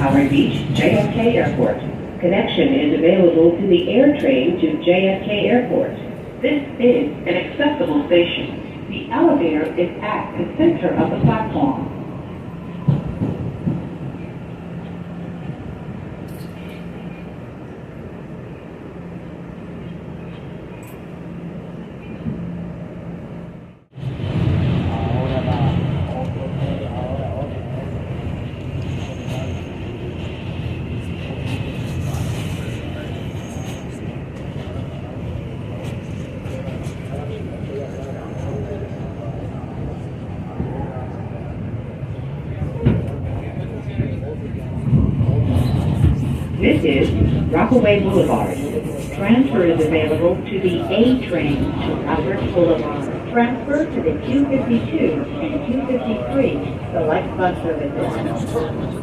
Palm Beach, JFK Airport. Connection is available to the air train to JFK Airport. This is an accessible station. The elevator is at the center of the platform. This is Rockaway Boulevard. Transfer is available to the A train to Albert Boulevard. Transfer to the 252 and 253 select bus services.